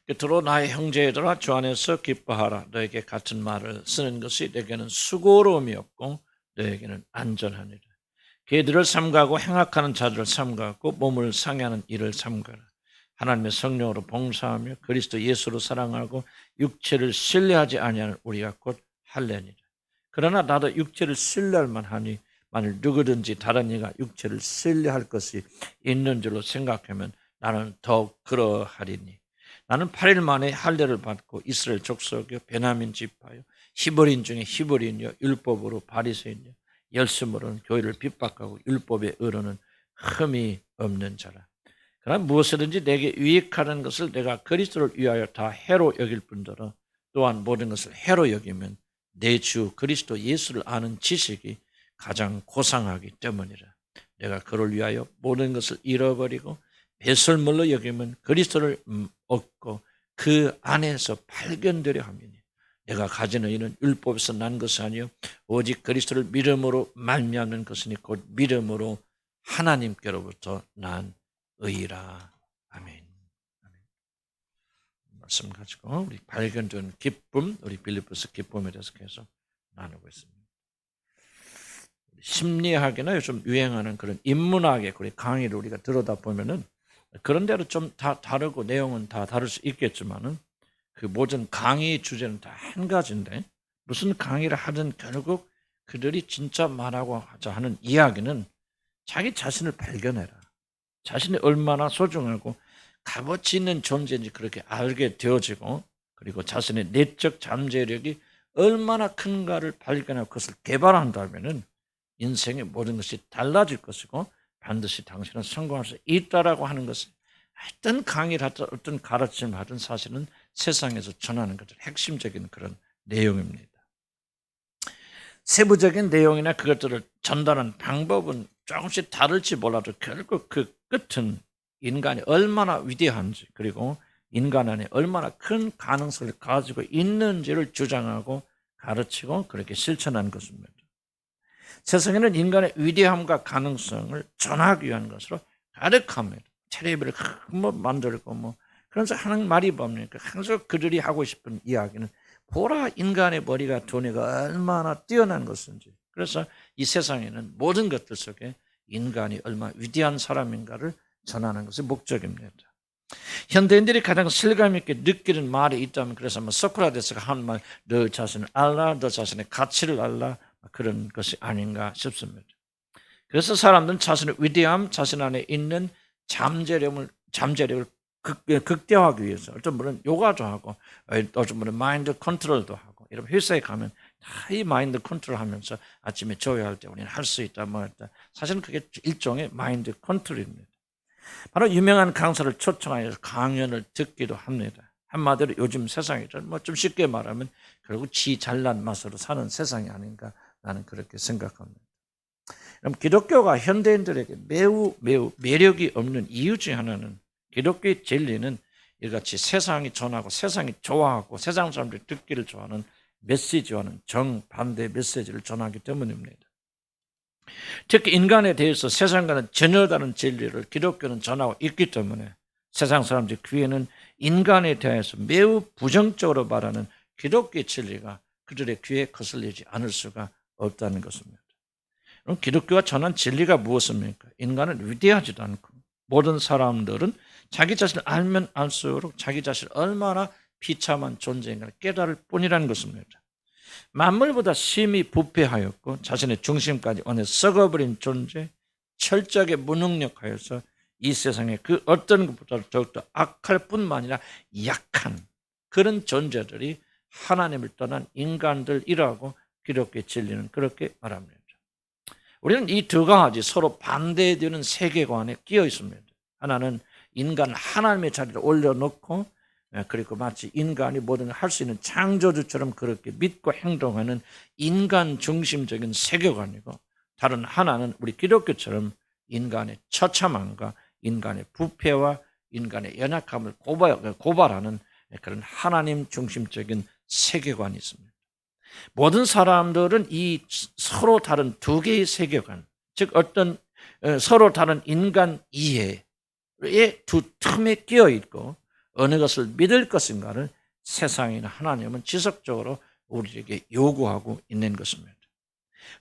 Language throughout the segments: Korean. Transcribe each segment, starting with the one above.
끝으로 나의 형제들아 주 안에서 기뻐하라. 너에게 같은 말을 쓰는 것이 내게는 수고로움이 없고 너에게는 안전하니라. 그들을 삼가고 행악하는 자들을 삼가고 몸을 상해하는 일을 삼가라. 하나님의 성령으로 봉사하며 그리스도 예수로 사랑하고 육체를 신뢰하지 아니하는 우리가 곧 할례니라. 그러나 나도 육체를 신뢰할 만하니 만일 누구든지 다른 이가 육체를 신뢰할 것이 있는 줄로 생각하면 나는 더욱 그러하리니. 나는 8일 만에 할례를 받고 이스라엘 족속이요 베냐민 지파요 히브리인 중에 히브리인이요 율법으로 바리새인이요 열심으로는 교회를 핍박하고 율법의 의로는 흠이 없는 자라. 그러나 무엇이든지 내게 유익하는 것을 내가 그리스도를 위하여 다 해로 여길 뿐더러 또한 모든 것을 해로 여기면 내 주 그리스도 예수를 아는 지식이 가장 고상하기 때문이라. 내가 그를 위하여 모든 것을 잃어버리고 배설물로 여기면 그리스도를 얻고 그 안에서 발견되려 함이니 내가 가지는 이는 율법에서 난 것이 아니요 오직 그리스도를 믿음으로 말미암는 것이니 곧 믿음으로 하나님께로부터 난 의라. 아멘. 말씀 가지고 우리 발견된 기쁨, 우리 빌립보서 기쁨에 대해서 계속 나누고 있습니다. 심리학이나 요즘 유행하는 그런 인문학의 강의를 우리가 들어다 보면은 그런 대로 좀 다 다르고 내용은 다 다를 수 있겠지만은 그 모든 강의 주제는 다 한 가지인데 무슨 강의를 하든 결국 그들이 진짜 말하고 하자 하는 이야기는 자기 자신을 발견해라. 자신이 얼마나 소중하고 값어치 있는 존재인지 그렇게 알게 되어지고 그리고 자신의 내적 잠재력이 얼마나 큰가를 발견하고 그것을 개발한다면은 인생의 모든 것이 달라질 것이고 반드시 당신은 성공할 수 있다라고 하는 것을 어떤 강의를 하든 어떤 가르침을 하든 사실은 세상에서 전하는 것들 핵심적인 그런 내용입니다. 세부적인 내용이나 그것들을 전달하는 방법은 조금씩 다를지 몰라도 결국 그 끝은 인간이 얼마나 위대한지 그리고 인간 안에 얼마나 큰 가능성을 가지고 있는지를 주장하고 가르치고 그렇게 실천하는 것입니다. 세상에는 인간의 위대함과 가능성을 전하기 위한 것으로 가득합니다. 텔레비를 만들고 그래서 하는 말이 뭡니까? 항상 그들이 하고 싶은 이야기는 보라 인간의 머리가 두뇌가 얼마나 뛰어난 것인지. 그래서 이 세상에는 모든 것들 속에 인간이 얼마나 위대한 사람인가를 전하는 것이 목적입니다. 현대인들이 가장 실감 있게 느끼는 말이 있다면 그래서 소크라테스가 한 말, 너 자신을 알라, 너 자신의 가치를 알라 그런 것이 아닌가 싶습니다. 그래서 사람들은 자신의 위대함, 자신 안에 있는 잠재력을 극대화하기 위해서 어떤 분은 요가도 하고 어떤 분은 마인드 컨트롤도 하고 이런 회사에 가면 다 이 마인드 컨트롤 하면서 아침에 조회할 때 우리는 할 수 있다 뭐 했다. 사실은 그게 일종의 마인드 컨트롤입니다. 바로 유명한 강사를 초청하여서 강연을 듣기도 합니다. 한마디로 요즘 세상이 좀 쉽게 말하면 결국 지 잘난 맛으로 사는 세상이 아닌가 나는 그렇게 생각합니다. 그럼 기독교가 현대인들에게 매우 매력이 없는 이유 중 하나는 기독교의 진리는 이같이 세상이 전하고 세상이 좋아하고 세상 사람들이 듣기를 좋아하는 메시지와는 정반대 메시지를 전하기 때문입니다. 특히 인간에 대해서 세상과는 전혀 다른 진리를 기독교는 전하고 있기 때문에 세상 사람들 귀에는 인간에 대해서 매우 부정적으로 말하는 기독교의 진리가 그들의 귀에 거슬리지 않을 수가 없다는 것입니다. 그럼 기독교가 전한 진리가 무엇입니까? 인간은 위대하지도 않고 모든 사람들은 자기 자신을 알면 알수록 자기 자신을 얼마나 비참한 존재인가를 깨달을 뿐이라는 것입니다. 만물보다 심히 부패하였고 자신의 중심까지 완전히 썩어버린 존재, 철저하게 무능력하여서 이 세상에 그 어떤 것보다 더욱더 악할 뿐만 아니라 약한 그런 존재들이 하나님을 떠난 인간들이라고 기독교의 진리는 그렇게 말합니다. 우리는 이 두 가지 서로 반대되는 세계관에 끼어 있습니다. 하나는 인간 하나님의 자리를 올려놓고 그리고 마치 인간이 뭐든 할 수 있는 창조주처럼 그렇게 믿고 행동하는 인간 중심적인 세계관이고 다른 하나는 우리 기독교처럼 인간의 처참함과 인간의 부패와 인간의 연약함을 고발하는 그런 하나님 중심적인 세계관이 있습니다. 모든 사람들은 이 서로 다른 두 개의 세계관, 즉 어떤 서로 다른 인간 이해의 두 틈에 끼어 있고 어느 것을 믿을 것인가를 세상이나 하나님은 지속적으로 우리에게 요구하고 있는 것입니다.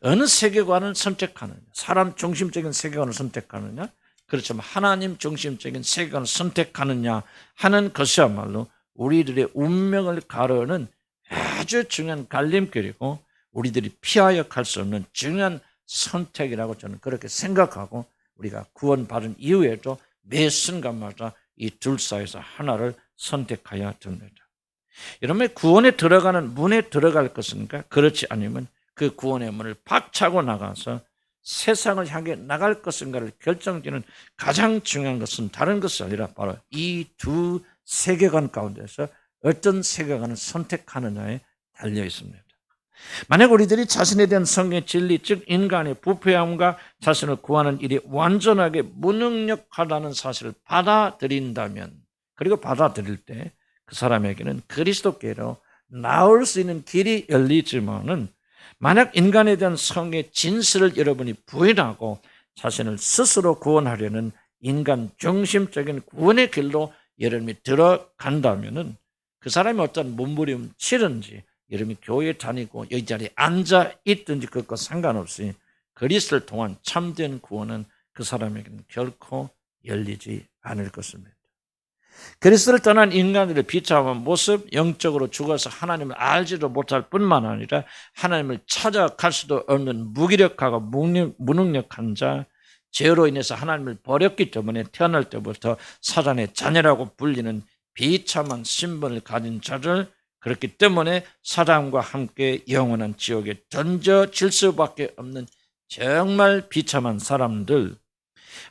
어느 세계관을 선택하느냐, 사람 중심적인 세계관을 선택하느냐, 그렇지만 하나님 중심적인 세계관을 선택하느냐 하는 것이야말로 우리들의 운명을 가르는 아주 중요한 갈림길이고 우리들이 피하여 갈 수 없는 중요한 선택이라고 저는 그렇게 생각하고 우리가 구원받은 이후에도 매 순간마다 이 둘 사이에서 하나를 선택해야 됩니다. 여러분의 구원에 들어가는 문에 들어갈 것인가? 그렇지 않으면 그 구원의 문을 박차고 나가서 세상을 향해 나갈 것인가를 결정짓는 가장 중요한 것은 다른 것이 아니라 바로 이 두 세계관 가운데서 어떤 세계관을 선택하느냐에 달려 있습니다. 만약 우리들이 자신에 대한 성경의 진리, 즉 인간의 부패함과 자신을 구하는 일이 완전하게 무능력하다는 사실을 받아들인다면, 그리고 받아들일 때 그 사람에게는 그리스도께로 나올 수 있는 길이 열리지만은 만약 인간에 대한 성경의 진실을 여러분이 부인하고 자신을 스스로 구원하려는 인간 중심적인 구원의 길로 여러분이 들어간다면은 그 사람이 어떤 몸부림 치든지 여러분이 교회에 다니고 이 자리에 앉아 있든지 그것과 상관없이 그리스도를 통한 참된 구원은 그 사람에게는 결코 열리지 않을 것입니다. 그리스도를 떠난 인간들의 비참한 모습, 영적으로 죽어서 하나님을 알지도 못할 뿐만 아니라 하나님을 찾아갈 수도 없는 무기력하고 무능력한 자, 죄로 인해서 하나님을 버렸기 때문에 태어날 때부터 사단의 자녀라고 불리는 비참한 신분을 가진 자들, 그렇기 때문에 사단과 함께 영원한 지옥에 던져질 수밖에 없는 정말 비참한 사람들,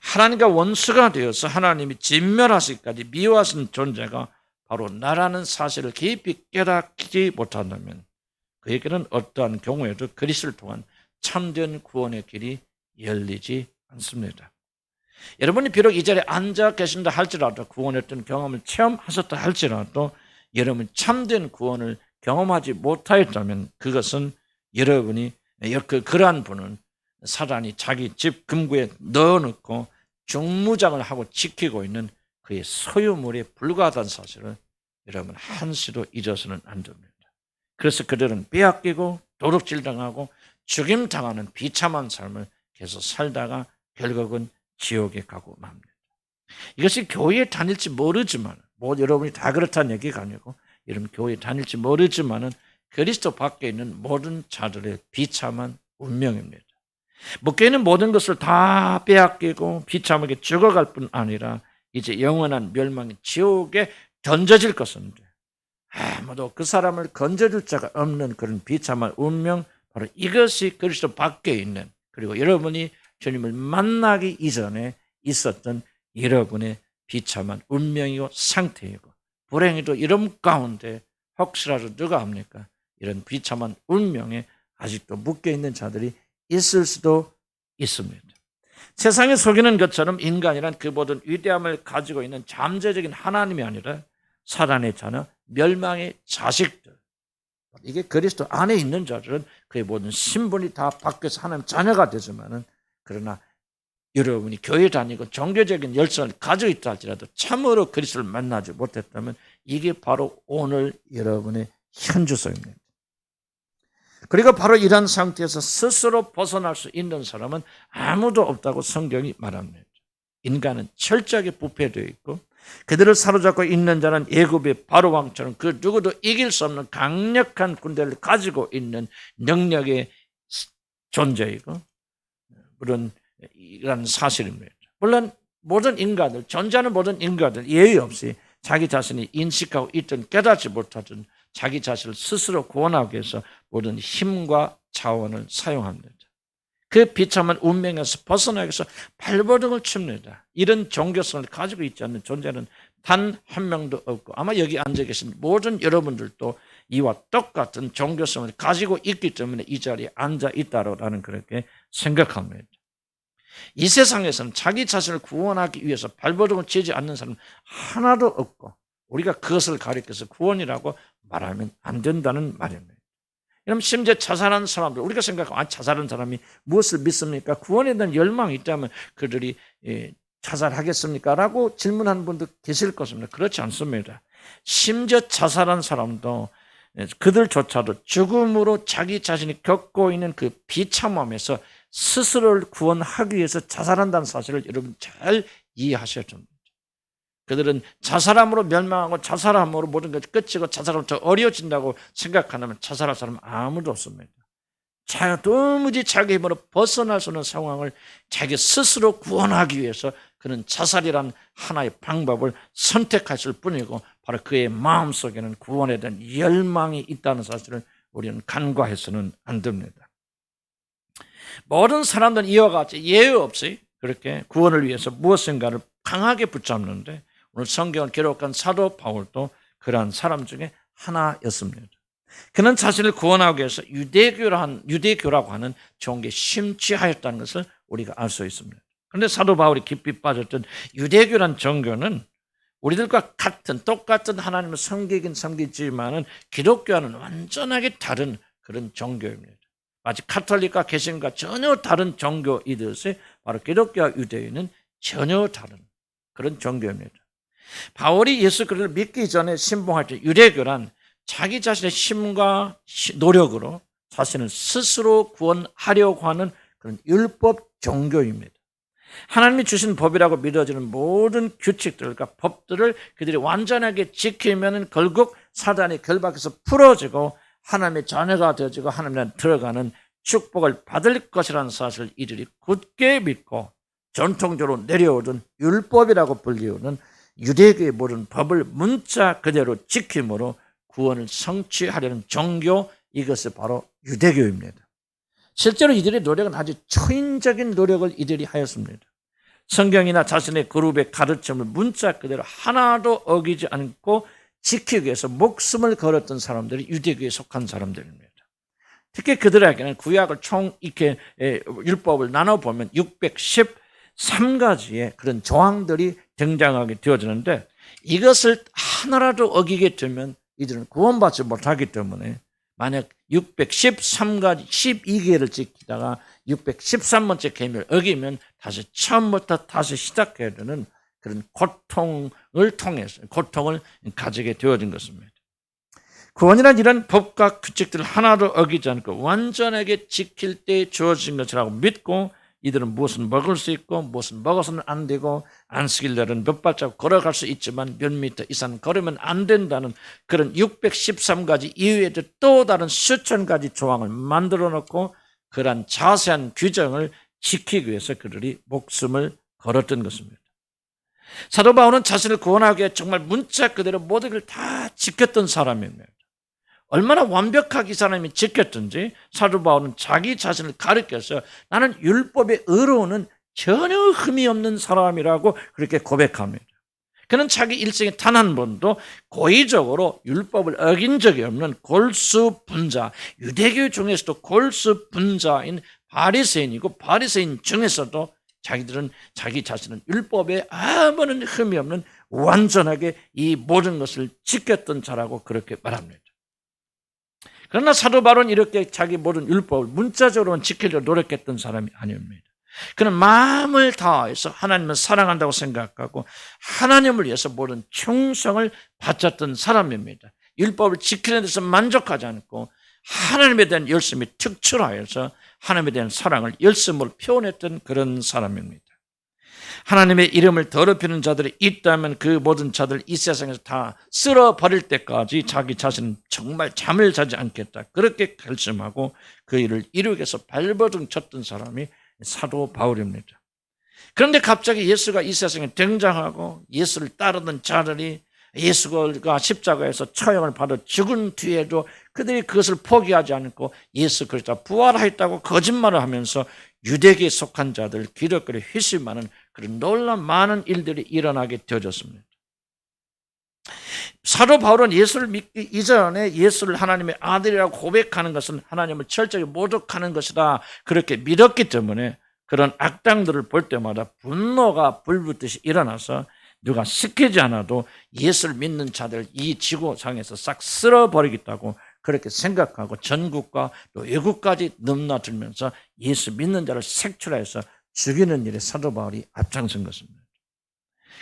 하나님과 원수가 되어서 하나님이 진멸하시기까지 미워하신 존재가 바로 나라는 사실을 깊이 깨닫지 못한다면 그에게는 어떠한 경우에도 그리스도를 통한 참된 구원의 길이 열리지 않습니다. 여러분이 비록 이 자리에 앉아 계신다 할지라도, 구원했던 경험을 체험하셨다 할지라도 여러분이 참된 구원을 경험하지 못하였다면 그것은 여러분이, 그러한 분은 사단이 자기 집 금고에 넣어놓고 중무장을 하고 지키고 있는 그의 소유물에 불과하다는 사실을 여러분 한시도 잊어서는 안 됩니다. 그래서 그들은 빼앗기고 도둑질당하고 죽임당하는 비참한 삶을 계속 살다가 결국은 지옥에 가고 맙니다. 이것이 교회에 다닐지 모르지만, 여러분이 다 그렇다는 얘기가 아니고 여러분 교회에 다닐지 모르지만은 그리스도 밖에 있는 모든 자들의 비참한 운명입니다. 묶여있는 모든 것을 다 빼앗기고 비참하게 죽어갈 뿐 아니라 이제 영원한 멸망의 지옥에 던져질 것인데 아무도 그 사람을 건져줄 자가 없는 그런 비참한 운명, 바로 이것이 그리스도 밖에 있는, 그리고 여러분이 주님을 만나기 이전에 있었던 여러분의 비참한 운명이고 상태이고, 불행히도 이런 가운데 혹시라도 누가 합니까? 이런 비참한 운명에 아직도 묶여있는 자들이 있을 수도 있습니다. 세상에 속이는 것처럼 인간이란 그 모든 위대함을 가지고 있는 잠재적인 하나님이 아니라 사단의 자녀, 멸망의 자식들, 이게 그리스도 안에 있는 자들은 그의 모든 신분이 다 바뀌어서 하나님 자녀가 되지만은, 그러나 여러분이 교회 다니고 종교적인 열성을 가지고 있다 할지라도 참으로 그리스도를 만나지 못했다면 이게 바로 오늘 여러분의 현주소입니다. 그리고 바로 이런 상태에서 스스로 벗어날 수 있는 사람은 아무도 없다고 성경이 말합니다. 인간은 철저하게 부패되어 있고 그들을 사로잡고 있는 자는 애굽의 바로 왕처럼 그 누구도 이길 수 없는 강력한 군대를 가지고 있는 능력의 존재이고, 물론 이런 사실입니다. 물론 모든 인간들, 존재하는 모든 인간들 예의 없이 자기 자신이 인식하고 있든 깨닫지 못하든 자기 자신을 스스로 구원하기 위해서 모든 힘과 자원을 사용합니다. 그 비참한 운명에서 벗어나기 위해서 발버둥을 칩니다. 이런 종교성을 가지고 있지 않는 존재는 단 한 명도 없고, 아마 여기 앉아 계신 모든 여러분들도 이와 똑같은 종교성을 가지고 있기 때문에 이 자리에 앉아 있다라는 그렇게 생각합니다. 이 세상에서는 자기 자신을 구원하기 위해서 발버둥을 치지 않는 사람은 하나도 없고, 우리가 그것을 가리켜서 구원이라고 말하면 안 된다는 말입니다. 그럼 심지어 자살한 사람들, 우리가 생각하면 자살한 사람이 무엇을 믿습니까? 구원에 대한 열망이 있다면 그들이 자살하겠습니까? 라고 질문하는 분도 계실 것입니다. 그렇지 않습니다. 심지어 자살한 사람도 그들조차도 죽음으로 자기 자신이 겪고 있는 그 비참함에서 스스로를 구원하기 위해서 자살한다는 사실을 여러분 잘 이해하셔야 됩니다. 그들은 자살함으로 멸망하고 자살함으로 모든 것이 끝이고 자살하면 더 어려워진다고 생각하면 자살할 사람은 아무도 없습니다. 도무지 자기 힘으로 벗어날 수 없는 상황을 자기 스스로 구원하기 위해서 그는 자살이란 하나의 방법을 선택했을 뿐이고 바로 그의 마음속에는 구원에 대한 열망이 있다는 사실을 우리는 간과해서는 안 됩니다. 모든 사람들은 이와 같이 예외 없이 그렇게 구원을 위해서 무엇인가를 강하게 붙잡는데 오늘 성경을 기록한 사도 바울도 그러한 사람 중에 하나였습니다. 그는 자신을 구원하기 위해서 유대교라고 하는 종교에 심취하였다는 것을 우리가 알 수 있습니다. 그런데 사도 바울이 깊이 빠졌던 유대교란 종교는 우리들과 똑같은 하나님을 섬기긴 섬기지만은 기독교와는 완전하게 다른 그런 종교입니다. 마치 카톨릭과 개신과 전혀 다른 종교이듯이 바로 기독교와 유대인은 전혀 다른 그런 종교입니다. 바울이 예수 그리스도를 믿기 전에 신봉할 때 유대교란 자기 자신의 힘과 노력으로 자신을 스스로 구원하려고 하는 그런 율법 종교입니다. 하나님이 주신 법이라고 믿어지는 모든 규칙들과 법들을 그들이 완전하게 지키면 결국 사단의 결박에서 풀어지고 하나님의 자녀가 되어지고 하나님에 들어가는 축복을 받을 것이라는 사실을 이들이 굳게 믿고 전통적으로 내려오던 율법이라고 불리우는 유대교의 모든 법을 문자 그대로 지킴으로 구원을 성취하려는 종교, 이것이 바로 유대교입니다. 실제로 이들의 노력은 아주 초인적인 노력을 이들이 하였습니다. 성경이나 자신의 그룹의 가르침을 문자 그대로 하나도 어기지 않고 지키기 위해서 목숨을 걸었던 사람들이 유대교에 속한 사람들입니다. 특히 그들에게는 구약을 총 이렇게 율법을 나눠보면 613가지의 그런 조항들이 등장하게 되어지는데 이것을 하나라도 어기게 되면 이들은 구원받지 못하기 때문에 만약 613가지 12개를 지키다가 613번째 계명을 어기면 다시 처음부터 다시 시작해야 되는 그런 고통을 통해서 고통을 가지게 되어진 것입니다. 구원이란 이런 법과 규칙들을 하나도 어기지 않고 완전하게 지킬 때 주어진 것이라고 믿고 이들은 무엇은 먹을 수 있고 무엇은 먹어서는 안 되고 안식일 날은 몇 발자국 걸어갈 수 있지만 몇 미터 이상 걸으면 안 된다는 그런 613가지 이외에도 또 다른 수천 가지 조항을 만들어 놓고 그러한 자세한 규정을 지키기 위해서 그들이 목숨을 걸었던 것입니다. 사도 바울은 자신을 구원하기 위해 정말 문자 그대로 모든 걸 다 지켰던 사람입니다. 얼마나 완벽하게 이 사람이 지켰든지 사도 바울은 자기 자신을 가리켜서 나는 율법의 의로는 전혀 흠이 없는 사람이라고 그렇게 고백합니다. 그는 자기 일생에 단 한 번도 고의적으로 율법을 어긴 적이 없는 골수분자, 유대교 중에서도 골수분자인 바리새인이고 바리새인 중에서도 자기들은 자기 자신은 율법에 아무런 흠이 없는 완전하게 이 모든 것을 지켰던 자라고 그렇게 말합니다. 그러나 사도 바울은 이렇게 자기 모든 율법을 문자적으로는 지키려고 노력했던 사람이 아닙니다. 그는 마음을 다해서 하나님을 사랑한다고 생각하고 하나님을 위해서 모든 충성을 바쳤던 사람입니다. 율법을 지키는 데서 만족하지 않고 하나님에 대한 열심이 특출하여서 하나님에 대한 사랑을 열심으로 표현했던 그런 사람입니다. 하나님의 이름을 더럽히는 자들이 있다면 그 모든 자들 이 세상에서 다 쓸어버릴 때까지 자기 자신은 정말 잠을 자지 않겠다. 그렇게 결심하고 그 일을 이루기 위해서 발버둥 쳤던 사람이 사도 바울입니다. 그런데 갑자기 예수가 이 세상에 등장하고 예수를 따르던 자들이 예수가 십자가에서 처형을 받아 죽은 뒤에도 그들이 그것을 포기하지 않고 예수 그리스도가 부활하였다고 거짓말을 하면서 유대교에 속한 자들 기독교를 회심하는 그런 놀라운 많은 일들이 일어나게 되어졌습니다. 사도 바울은 예수를 믿기 이전에 예수를 하나님의 아들이라고 고백하는 것은 하나님을 철저히 모독하는 것이다 그렇게 믿었기 때문에 그런 악당들을 볼 때마다 분노가 불붙듯이 일어나서 누가 시키지 않아도 예수를 믿는 자들 이 지구상에서 싹 쓸어버리겠다고 그렇게 생각하고 전국과 또 외국까지 넘나들면서 예수 믿는 자를 색출해서 죽이는 일에 사도 바울이 앞장선 것입니다.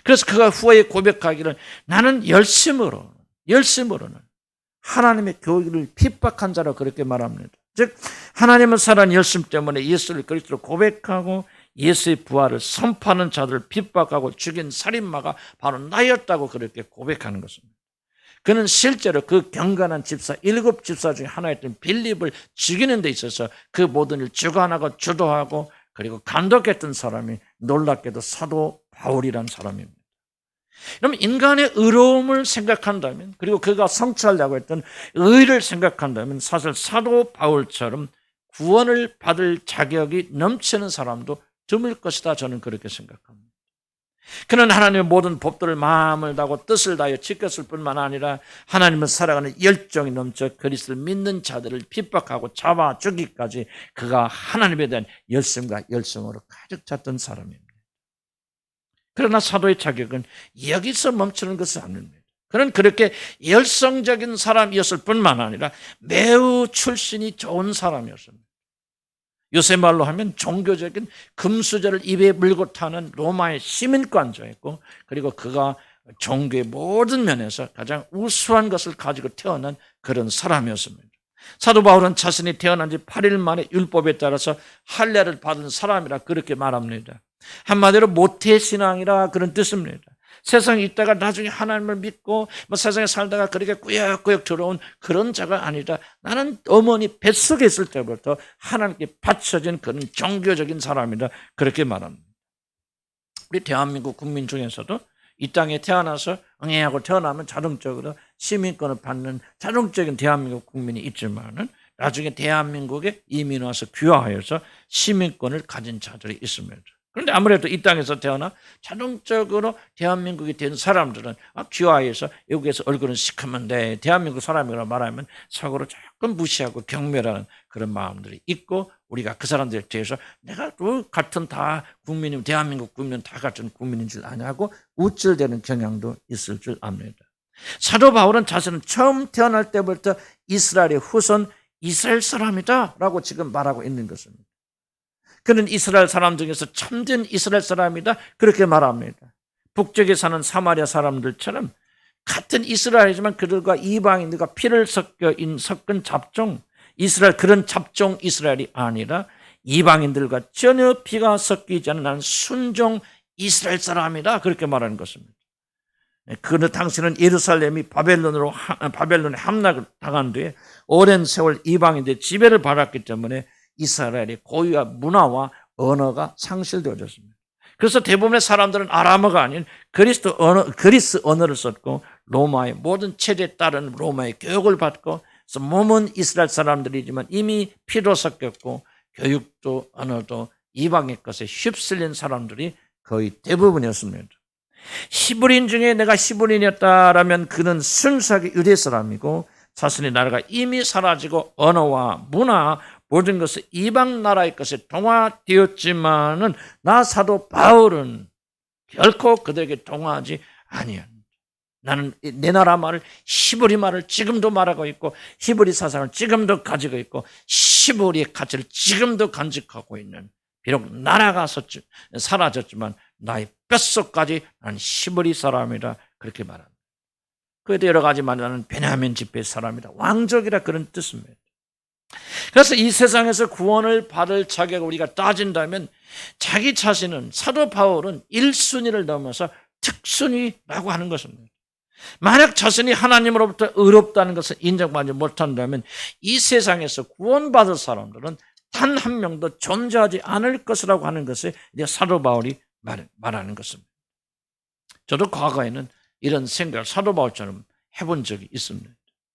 그래서 그가 후에 고백하기를 나는 열심으로는 하나님의 교회를 핍박한 자로 그렇게 말합니다. 즉 하나님을 사랑하는 열심 때문에 예수를 그리스도로 고백하고 예수의 부활을 선포하는 자들을 핍박하고 죽인 살인마가 바로 나였다고 그렇게 고백하는 것입니다. 그는 실제로 그 경건한 집사 7집사 중에 하나였던 빌립을 죽이는 데 있어서 그 모든 일 주관하고 주도하고 그리고 감독했던 사람이 놀랍게도 사도 바울이라는 사람입니다. 그러면 인간의 의로움을 생각한다면 그리고 그가 성취하려고 했던 의를 생각한다면 사실 사도 바울처럼 구원을 받을 자격이 넘치는 사람도 드물 것이다 저는 그렇게 생각합니다. 그는 하나님의 모든 법도를 마음을 다하고 뜻을 다하여 지켰을 뿐만 아니라 하나님을 살아가는 열정이 넘쳐 그리스도를 믿는 자들을 핍박하고 잡아 죽이기까지 그가 하나님에 대한 열심과 열성으로 가득 찼던 사람입니다. 그러나 사도의 자격은 여기서 멈추는 것은 아닙니다. 그는 그렇게 열성적인 사람이었을 뿐만 아니라 매우 출신이 좋은 사람이었습니다. 요새 말로 하면 종교적인 금수저를 입에 물고 타는 로마의 시민권자였고 그리고 그가 종교의 모든 면에서 가장 우수한 것을 가지고 태어난 그런 사람이었습니다. 사도 바울은 자신이 태어난 지 8일 만에 율법에 따라서 할례를 받은 사람이라 그렇게 말합니다. 한마디로 모태신앙이라 그런 뜻입니다. 세상에 있다가 나중에 하나님을 믿고 세상에 살다가 그렇게 꾸역꾸역 들어온 그런 자가 아니라 나는 어머니 뱃속에 있을 때부터 하나님께 바쳐진 그런 종교적인 사람이다 그렇게 말합니다. 우리 대한민국 국민 중에서도 이 땅에 태어나서 응애하고 태어나면 자동적으로 시민권을 받는 자동적인 대한민국 국민이 있지만은 나중에 대한민국에 이민 와서 귀화하여서 시민권을 가진 자들이 있습니다. 그런데 아무래도 이 땅에서 태어나 자동적으로 대한민국이 된 사람들은 귀화해서 외국에서 얼굴은 시커먼 데 대한민국 사람이라고 말하면 서로 조금 무시하고 경멸하는 그런 마음들이 있고 우리가 그 사람들에 대해서 내가 또 같은 다 국민이면 대한민국 국민은 다 같은 국민인 줄 아냐고 우쭐대는 경향도 있을 줄 압니다. 사도 바울은 자신은 처음 태어날 때부터 이스라엘의 후손 이스라엘 사람이다 라고 지금 말하고 있는 것입니다. 그는 이스라엘 사람 중에서 참된 이스라엘 사람이다 그렇게 말합니다. 북쪽에 사는 사마리아 사람들처럼 같은 이스라엘이지만 그들과 이방인들과 피를 섞은 잡종 이스라엘 그런 잡종 이스라엘이 아니라 이방인들과 전혀 피가 섞이지 않는 나는 순종 이스라엘 사람이다 그렇게 말하는 것입니다. 그 당시는 예루살렘이 바벨론에 함락을 당한 뒤에 오랜 세월 이방인들의 지배를 받았기 때문에 이스라엘의 고유와 문화와 언어가 상실되어졌습니다. 그래서 대부분의 사람들은 아람어가 아닌 그리스 언어를 썼고 로마의 모든 체제에 따른 로마의 교육을 받고 그래서 몸은 이스라엘 사람들이지만 이미 피도 섞였고 교육도 언어도 이방의 것에 휩쓸린 사람들이 거의 대부분이었습니다. 히브리인 중에 내가 히브리인이었다라면 그는 순수하게 유대 사람이고 자신의 나라가 이미 사라지고 언어와 문화 모든 것은 이방 나라의 것에 동화되었지만은 나 사도 바울은 결코 그들에게 동화하지 아니합니다. 나는 내 나라 말을 히브리 말을 지금도 말하고 있고 히브리 사상을 지금도 가지고 있고 히브리의 가치를 지금도 간직하고 있는 비록 나라가 사라졌지만 나의 뼛속까지 나는 히브리 사람이라 그렇게 말합니다. 그에도 여러 가지 말하는 베냐민 집의 사람이다. 왕족이라 그런 뜻입니다. 그래서 이 세상에서 구원을 받을 자격을 우리가 따진다면 자기 자신은 사도 바울은 1순위를 넘어서 특순위라고 하는 것입니다. 만약 자신이 하나님으로부터 의롭다는 것을 인정받지 못한다면 이 세상에서 구원받을 사람들은 단 한 명도 존재하지 않을 것이라고 하는 것을 사도 바울이 말하는 것입니다. 저도 과거에는 이런 생각을 사도 바울처럼 해본 적이 있습니다.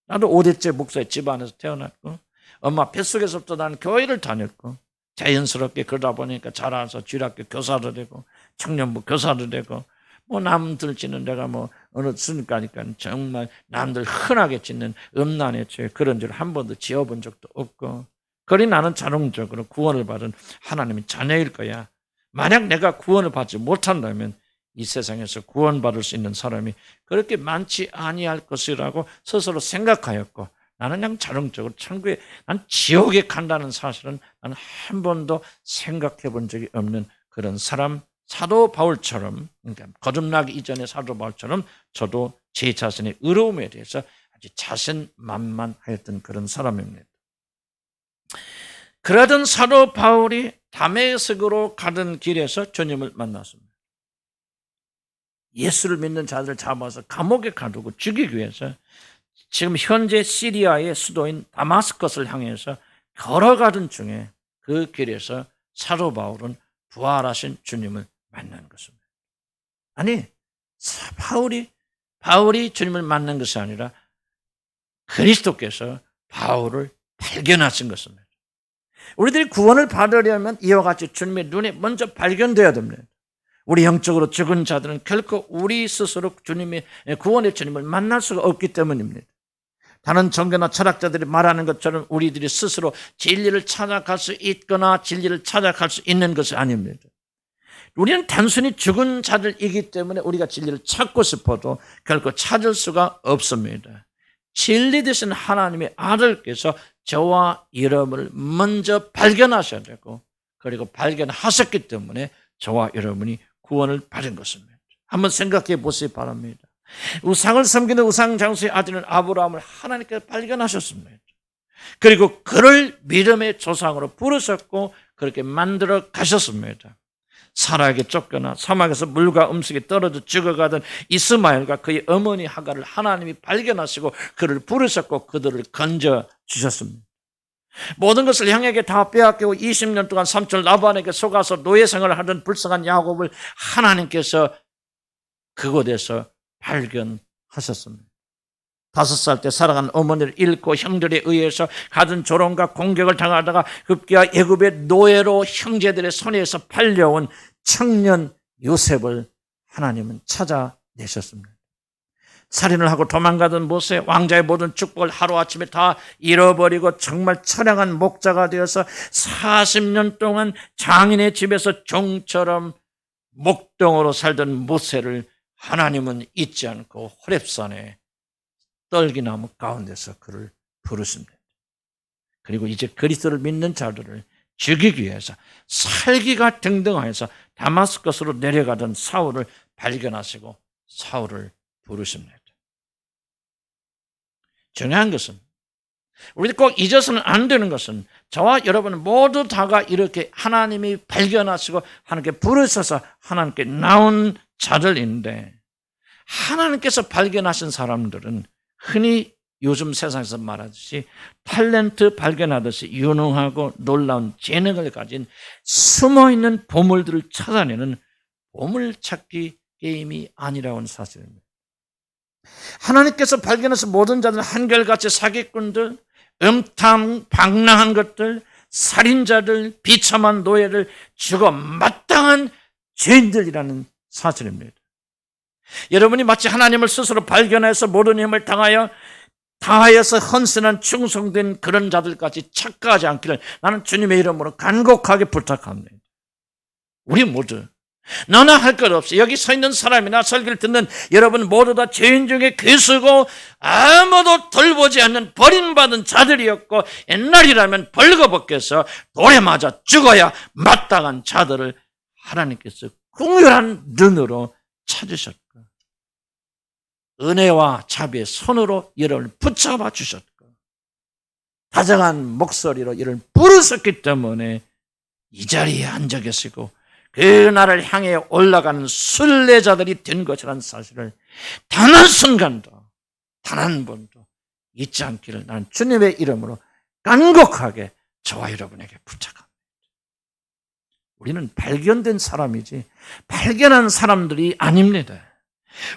나도 5대째 목사의 집안에서 태어났고 엄마 뱃속에서부터 나는 교회를 다녔고 자연스럽게 그러다 보니까 자라서 주일학교 교사도 되고 청년부 교사도 되고 뭐 남들 짓는 데가 뭐 어느 순간이니까 정말 남들 흔하게 짓는 음란의 죄 그런 죄를 한 번도 지어본 적도 없고 그러니 나는 자동적으로 구원을 받은 하나님의 자녀일 거야. 만약 내가 구원을 받지 못한다면 이 세상에서 구원받을 수 있는 사람이 그렇게 많지 아니할 것이라고 스스로 생각하였고 나는 그냥 자동적으로 천국에 난 지옥에 간다는 사실은 나는 한 번도 생각해 본 적이 없는 그런 사람이었습니다. 사도 바울처럼, 그러니까 거듭나기 이전의 사도 바울처럼 저도 제 자신의 의로움에 대해서 아주 자신만만하였던 그런 사람입니다. 그러던 사도 바울이 다메섹으로 가던 길에서 주님을 만났습니다. 예수를 믿는 자들을 잡아서 감옥에 가두고 죽이기 위해서 지금 현재 시리아의 수도인 다마스커스를 향해서 걸어가던 중에 그 길에서 사도 바울은 부활하신 주님을 만난 것입니다. 아니, 바울이 주님을 만난 것이 아니라 그리스도께서 바울을 발견하신 것입니다. 우리들이 구원을 받으려면 이와 같이 주님의 눈에 먼저 발견되어야 됩니다. 우리 영적으로 죽은 자들은 결코 우리 스스로 주님의 구원의 주님을 만날 수가 없기 때문입니다. 다른 종교나 철학자들이 말하는 것처럼 우리들이 스스로 진리를 찾아갈 수 있거나 진리를 찾아갈 수 있는 것이 아닙니다. 우리는 단순히 죽은 자들이기 때문에 우리가 진리를 찾고 싶어도 결코 찾을 수가 없습니다. 진리 되신 하나님의 아들께서 저와 여러분을 먼저 발견하셔야 되고, 그리고 발견하셨기 때문에 저와 여러분이 구원을 받은 것입니다. 한번 생각해 보시기 바랍니다. 우상을 섬기는 우상 장수의 아들인 아브라함을 하나님께서 발견하셨습니다. 그리고 그를 믿음의 조상으로 부르셨고 그렇게 만들어 가셨습니다. 사라에게 쫓겨나 사막에서 물과 음식이 떨어져 죽어가던 이스마엘과 그의 어머니 하가를 하나님이 발견하시고 그를 부르셨고 그들을 건져주셨습니다. 모든 것을 형에게 다 빼앗기고 20년 동안 삼촌 라반에게 속아서 노예 생활을 하던 불쌍한 야곱을 하나님께서 그곳에서 발견하셨습니다. 5살 때 살아간 어머니를 잃고 형들에 의해서 가진 조롱과 공격을 당하다가 급기야 애굽의 노예로 형제들의 손에서 팔려온 청년 요셉을 하나님은 찾아내셨습니다. 살인을 하고 도망가던 모세, 왕자의 모든 축복을 하루아침에 다 잃어버리고 정말 처량한 목자가 되어서 40년 동안 장인의 집에서 종처럼 목동으로 살던 모세를 하나님은 잊지 않고 호렙산에 떨기나무 가운데서 그를 부르십니다. 그리고 이제 그리스도를 믿는 자들을 죽이기 위해서 살기가 등등하여서 다마스커스로 내려가던 사울을 발견하시고 사울을 부르십니다. 중요한 것은, 우리들 꼭 잊어서는 안 되는 것은, 저와 여러분 모두 다가 이렇게 하나님이 발견하시고 하나님께 부르셔서 하나님께 나온 자들인데, 하나님께서 발견하신 사람들은 흔히 요즘 세상에서 말하듯이 탤런트 발견하듯이 유능하고 놀라운 재능을 가진 숨어있는 보물들을 찾아내는 보물찾기 게임이 아니라는 사실입니다. 하나님께서 발견해서 모든 자들은 한결같이 사기꾼들, 방랑한 것들, 살인자들, 비참한 노예를 죽어 마땅한 죄인들이라는 사실입니다. 여러분이 마치 하나님을 스스로 발견해서 모든 힘을 다하여서 헌신한 충성된 그런 자들까지 착각하지 않기를 나는 주님의 이름으로 간곡하게 부탁합니다. 우리 모두 너나 할 것 없이 여기 서 있는 사람이나 설교를 듣는 여러분 모두 다 죄인 중에 괴수고 아무도 돌보지 않는 버림받은 자들이었고 옛날이라면 벌거벗겨서 돌에 맞아 죽어야 마땅한 자들을 하나님께서 긍휼한 눈으로 찾으셨고 은혜와 자비의 손으로 여러분을 붙잡아 주셨고 다정한 목소리로 여러분을 부르셨기 때문에 이 자리에 앉아 계시고 그 나를 향해 올라가는 순례자들이 된 것이라는 사실을 단 한순간도 단 한 번도 잊지 않기를 나는 주님의 이름으로 간곡하게 저와 여러분에게 부탁합니다. 우리는 발견된 사람이지 발견한 사람들이 아닙니다.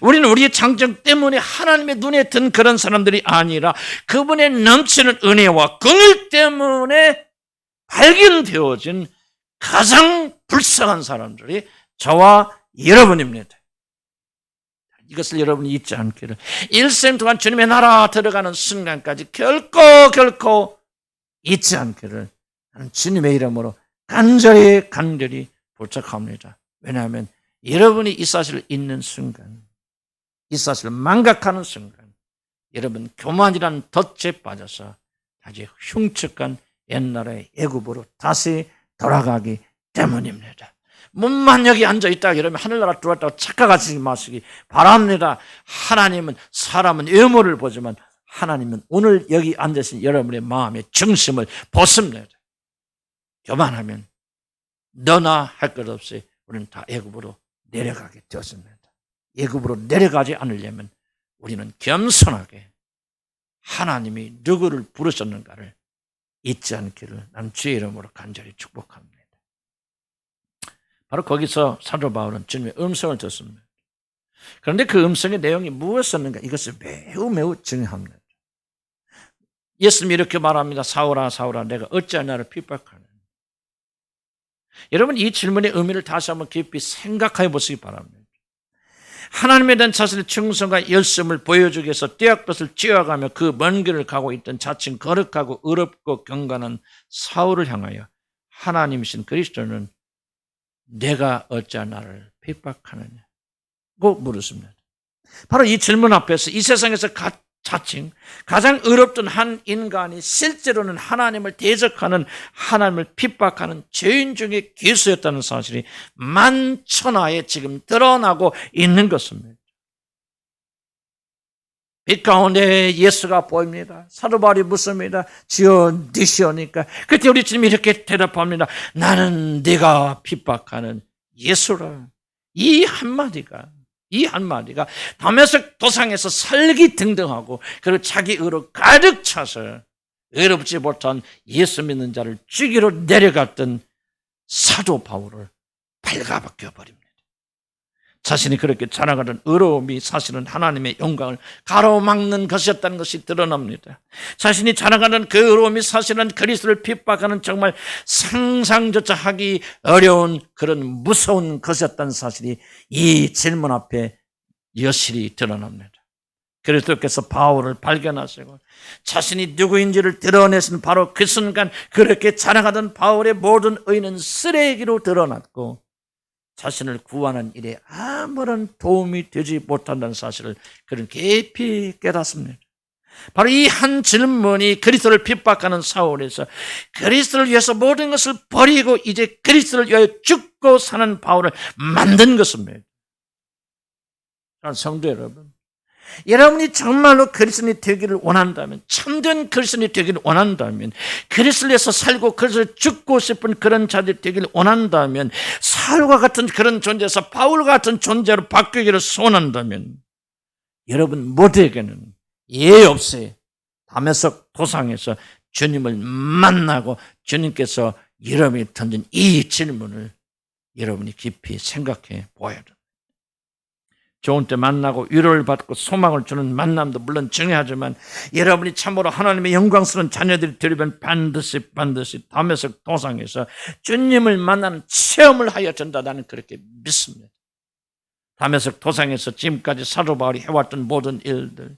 우리는 우리의 장점 때문에 하나님의 눈에 든 그런 사람들이 아니라 그분의 넘치는 은혜와 긍휼 때문에 발견되어진 가장 불쌍한 사람들이 저와 여러분입니다. 이것을 여러분이 잊지 않기를 일생 동안 주님의 나라 들어가는 순간까지 결코 잊지 않기를 나는 주님의 이름으로 간절히 부탁합니다. 왜냐하면 여러분이 이 사실을 잊는 순간, 이 사실을 망각하는 순간 여러분 교만이라는 덫에 빠져서 다시 흉측한 옛날의 애굽으로 다시 돌아가기 때문입니다. 몸만 여기 앉아있다 이러면 하늘나라 들어왔다고 착각하지 마시기 바랍니다. 하나님은 사람은 외모를 보지만 하나님은 오늘 여기 앉으신 여러분의 마음의 중심을 보십니다. 교만하면 너나 할 것 없이 우리는 다 애굽으로 내려가게 되었습니다. 애굽으로 내려가지 않으려면 우리는 겸손하게 하나님이 누구를 부르셨는가를 잊지 않기를 난 주의 이름으로 간절히 축복합니다. 바로 거기서 사도 바울은 주님의 음성을 듣습니다. 그런데 그 음성의 내용이 무엇이었는가 이것을 매우 중요합니다. 예수님이 이렇게 말합니다. 사울아 사울아 내가 어찌하여 나를 핍박하느냐. 여러분 이 질문의 의미를 다시 한번 깊이 생각해 보시기 바랍니다. 하나님에 대한 자신의 충성과 열심을 보여주기 위해서 떼약볕을 쥐어가며 그 먼 길을 가고 있던 자칭 거룩하고 의롭고 경건한 사울을 향하여 하나님이신 그리스도는 내가 어찌하여 나를 핍박하느냐고 물었습니다. 바로 이 질문 앞에서 이 세상에서 자칭 가장 의롭던 한 인간이 실제로는 하나님을 대적하는 하나님을 핍박하는 죄인 중에 괴수였다는 사실이 만천하에 지금 드러나고 있는 것입니다. 빛 가운데 예수가 보입니다. 사도 바울이 묻습니다. 주여 누시오니까 그때 우리 주님이 이렇게 대답합니다. 나는 네가 핍박하는 예수라. 이 한마디가 다메섹 도상에서 설기등등하고 그리고 자기 의로 가득 차서 의롭지 못한 예수 믿는 자를 죽이러 내려갔던 사도 바울을 발가벗겨 버립니다. 자신이 그렇게 자랑하던 의로움이 사실은 하나님의 영광을 가로막는 것이었다는 것이 드러납니다. 자신이 자랑하는 그 의로움이 사실은 그리스도를 핍박하는 정말 상상조차 하기 어려운 그런 무서운 것이었다는 사실이 이 질문 앞에 여실히 드러납니다. 그리스도께서 바울을 발견하시고 자신이 누구인지를 드러내신 바로 그 순간 그렇게 자랑하던 바울의 모든 의는 쓰레기로 드러났고 자신을 구하는 일에 아무런 도움이 되지 못한다는 사실을 그는 깊이 깨닫습니다. 바로 이 한 질문이 그리스도를 핍박하는 사울에서 그리스도를 위해서 모든 것을 버리고 이제 그리스도를 위하여 죽고 사는 바울을 만든 것입니다. 성도 여러분, 여러분이 정말로 그리스도인이 되기를 원한다면, 참된 그리스도인이 되기를 원한다면, 그리스도를 위해서 살고 그리스도를 죽고 싶은 그런 자들이 되기를 원한다면, 사울과 같은 그런 존재에서 바울 같은 존재로 바뀌기를 소원한다면 여러분 모두에게는 예의 없이 다메섹 도상에서 주님을 만나고 주님께서 여러분이 던진 이 질문을 여러분이 깊이 생각해 보아야 됩니다. 좋은 때 만나고 위로를 받고 소망을 주는 만남도 물론 중요하지만 여러분이 참으로 하나님의 영광스러운 자녀들이 되려면 반드시 다메섹 도상에서 주님을 만나는 체험을 하여 준다. 나는 그렇게 믿습니다. 다메섹 도상에서 지금까지 사도 바울이 해왔던 모든 일들,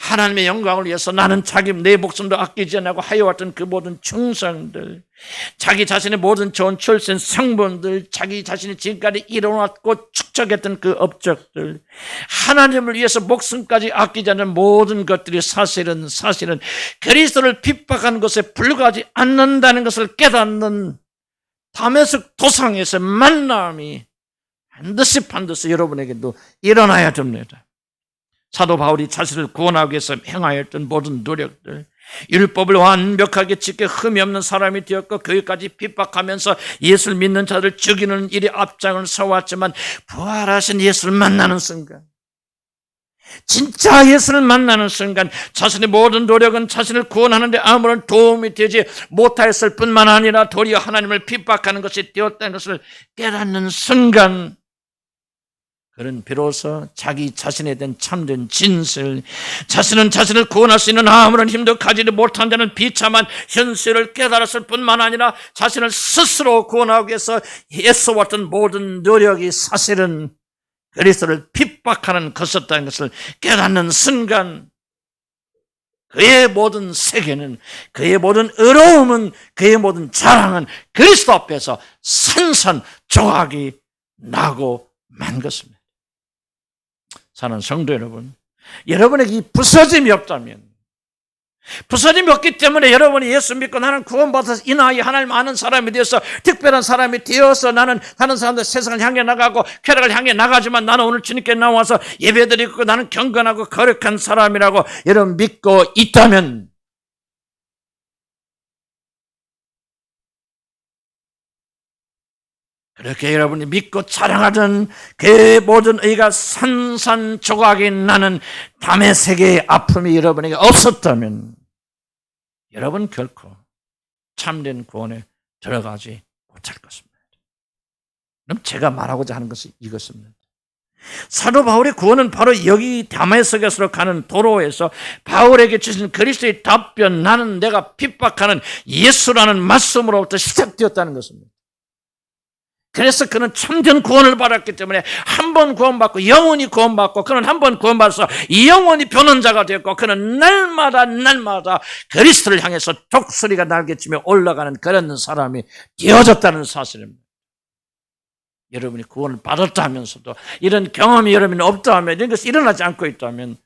하나님의 영광을 위해서 나는 내 목숨도 아끼지 않고 하여왔던 그 모든 충성들, 자기 자신의 모든 좋은 출신 성분들, 자기 자신이 지금까지 이뤄왔고 축적했던 그 업적들, 하나님을 위해서 목숨까지 아끼지 않는 모든 것들이 사실은 그리스도를 핍박하는 것에 불과하지 않는다는 것을 깨닫는 다메섹 도상에서 만남이 반드시 여러분에게도 일어나야 됩니다. 사도 바울이 자신을 구원하기 위해서 행하였던 모든 노력들, 율법을 완벽하게 지켜 흠이 없는 사람이 되었고 거기까지 핍박하면서 예수를 믿는 자를 죽이는 일에 앞장을 서왔지만 부활하신 예수를 만나는 순간, 진짜 예수를 만나는 순간 자신의 모든 노력은 자신을 구원하는데 아무런 도움이 되지 못하였을 뿐만 아니라 도리어 하나님을 핍박하는 것이 되었다는 것을 깨닫는 순간 그는 비로소 자기 자신에 대한 참된 진실, 자신은 자신을 구원할 수 있는 아무런 힘도 가지지 못한 자는 비참한 현실을 깨달았을 뿐만 아니라 자신을 스스로 구원하기 위해서 애써왔던 모든 노력이 사실은 그리스도를 핍박하는 것이었다는 것을 깨닫는 순간 그의 모든 세계는, 그의 모든 의로움은, 그의 모든 자랑은 그리스도 앞에서 산산조각이 나고 만 것입니다. 사는 성도 여러분, 여러분에게 이 부서짐이 없다면, 부서짐이 없기 때문에 여러분이 예수 믿고 나는 구원받아서 이 나이에 하나님 아는 사람이 되어서 특별한 사람이 되어서 나는 다른 사람들 세상을 향해 나가고 쾌락을 향해 나가지만 나는 오늘 주님께 나와서 예배드리고 나는 경건하고 거룩한 사람이라고 여러분 믿고 있다면, 그렇게 여러분이 믿고 자랑하던 그 모든 의가 산산조각이 나는 담의 세계의 아픔이 여러분에게 없었다면 여러분 결코 참된 구원에 들어가지 못할 것입니다. 그럼 제가 말하고자 하는 것은 이것입니다. 사도 바울의 구원은 바로 여기 다메섹으로 가는 도로에서 바울에게 주신 그리스도의 답변, 나는 내가 핍박하는 예수라는 말씀으로부터 시작되었다는 것입니다. 그래서 그는 참된 구원을 받았기 때문에 한 번 구원받고 영원히 구원받고, 그는 한 번 구원받아서 영원히 변론자가 되었고, 그는 날마다 그리스도를 향해서 독수리가 날개치며 올라가는 그런 사람이 되어졌다는 사실입니다. 여러분이 구원을 받았다 하면서도 이런 경험이 여러분이 없다 하면, 이런 것이 일어나지 않고 있다면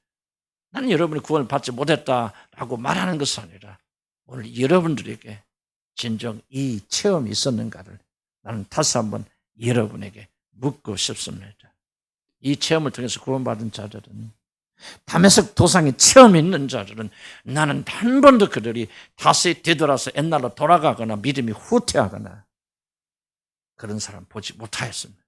나는 여러분이 구원을 받지 못했다라고 말하는 것이 아니라 오늘 여러분들에게 진정 이 체험이 있었는가를 나는 다시 한번 여러분에게 묻고 싶습니다. 이 체험을 통해서 구원받은 자들은, 다메섹 도상의 체험이 있는 자들은 나는 한 번도 그들이 다시 되돌아서 옛날로 돌아가거나 믿음이 후퇴하거나 그런 사람 보지 못하였습니다.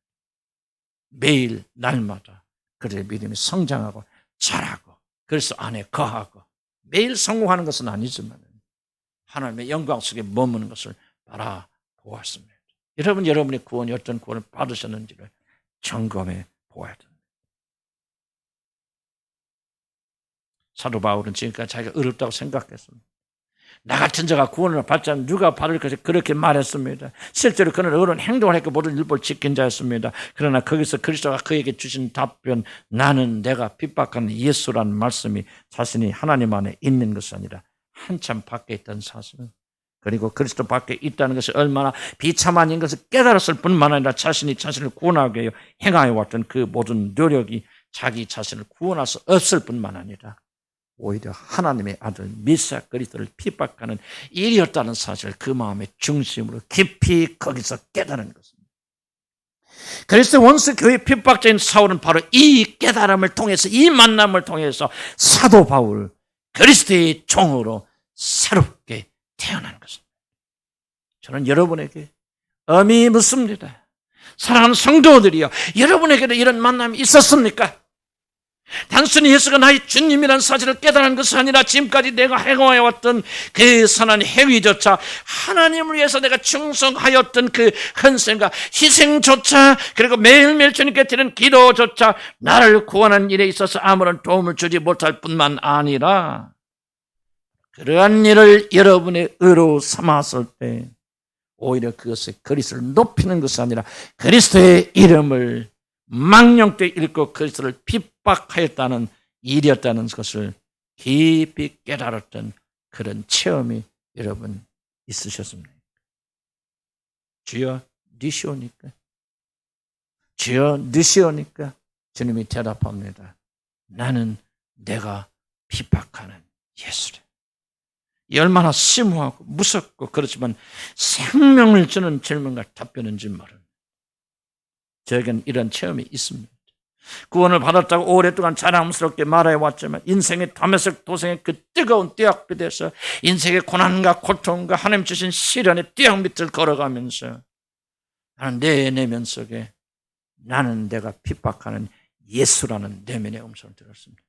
매일 날마다 그들의 믿음이 성장하고 자라고, 그래서 안에 거하고, 매일 성공하는 것은 아니지만 하나님의 영광 속에 머무는 것을 바라보았습니다. 여러분, 여러분의 구원이 어떤 구원을 받으셨는지를 점검해 보아야 됩니다. 사도 바울은 지금까지 자기가 어렵다고 생각했습니다. 나 같은 자가 구원을 받지 않으면 누가 받을 것을 그렇게 말했습니다. 실제로 그는 어려운 행동을 했고 모든 율법을 지킨 자였습니다. 그러나 거기서 그리스도가 그에게 주신 답변, 나는 내가 핍박하는 예수라는 말씀이 자신이 하나님 안에 있는 것이 아니라 한참 밖에 있던 사실은, 그리고 그리스도 밖에 있다는 것이 얼마나 비참한 것을 깨달았을 뿐만 아니라 자신이 자신을 구원하기 위해 행하여 왔던 그 모든 노력이 자기 자신을 구원할 수 없을 뿐만 아니라 오히려 하나님의 아들 메시아 그리스도를 핍박하는 일이었다는 사실을 그 마음의 중심으로 깊이 거기서 깨달은 것입니다. 그리스도 원수 교회 핍박자인 사울은 바로 이 깨달음을 통해서, 이 만남을 통해서 사도 바울, 그리스도의 종으로 새롭게 태어난 것입니다. 저는 여러분에게 엄히 묻습니다. 사랑하는 성도들이여, 여러분에게도 이런 만남이 있었습니까? 단순히 예수가 나의 주님이라는 사실을 깨달은 것이 아니라 지금까지 내가 행하여왔던 그 선한 행위조차, 하나님을 위해서 내가 충성하였던 그 헌신과 희생조차, 그리고 매일매일 주님께 드리는 기도조차 나를 구원하는 일에 있어서 아무런 도움을 주지 못할 뿐만 아니라, 그러한 일을 여러분의 의로 삼았을 때 오히려 그것을 그리스도를 높이는 것이 아니라 그리스도의 이름을 망령되이 읽고 그리스도를 핍박하였다는 일이었다는 것을 깊이 깨달았던 그런 체험이 여러분 있으셨습니까? 주여 니시오니까? 주여 니시오니까? 주님이 대답합니다. 나는 내가 핍박하는 예수래. 얼마나 심오하고 무섭고 그렇지만 생명을 주는 질문과 답변인지 모릅니다. 저에게는 이런 체험이 있습니다. 구원을 받았다고 오랫동안 자랑스럽게 말해왔지만 인생의 다메섹 도생의 그 뜨거운 뙤약빛에서 인생의 고난과 고통과 하나님 주신 시련의 뙤약 밑을 걸어가면서 나는 내 내면 속에 나는 내가 핍박하는 예수라는 내면의 음성을 들었습니다.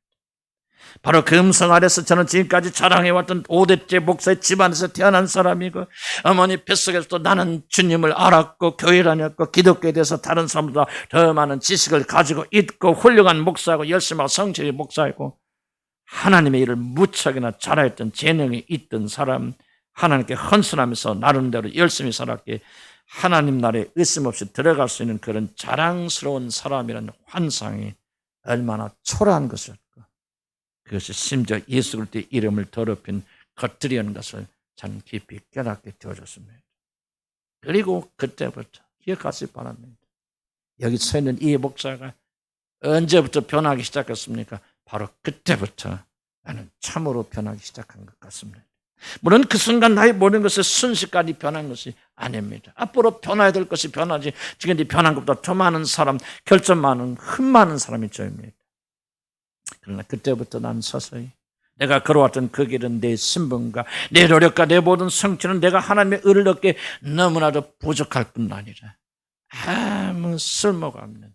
바로 그 음성 아래서 저는 지금까지 자랑해왔던 5대째 목사의 집안에서 태어난 사람이고, 어머니 뱃속에서도 나는 주님을 알았고 교회를 다녔고 기독교에 대해서 다른 사람보다 더 많은 지식을 가지고 있고 훌륭한 목사고 열심하고 성실히 목사이고 하나님의 일을 무척이나 잘하였던 재능이 있던 사람, 하나님께 헌신하면서 나름대로 열심히 살았기에 하나님 나라에 의심 없이 들어갈 수 있는 그런 자랑스러운 사람이라는 환상이 얼마나 초라한 것일까. 그것이 심지어 예수 그리스도의 이름을 더럽힌 것들이라는 것을 저는 깊이 깨닫게 되어졌습니다. 그리고 그때부터 기억하시기 바랍니다. 여기 서 있는 이 목사가 언제부터 변하기 시작했습니까? 바로 그때부터 나는 참으로 변하기 시작한 것 같습니다. 물론 그 순간 나의 모든 것을 순식간에 변한 것이 아닙니다. 앞으로 변해야 될 것이 변하지. 지금 변한 것보다 더 많은 사람, 결점 많은, 흠 많은 사람이 저입니다. 그러나 그때부터 난 서서히 내가 걸어왔던 그 길은 내 신분과 내 노력과 내 모든 성취는 내가 하나님의 의를 얻기에 너무나도 부족할 뿐 아니라 아무 쓸모가 없는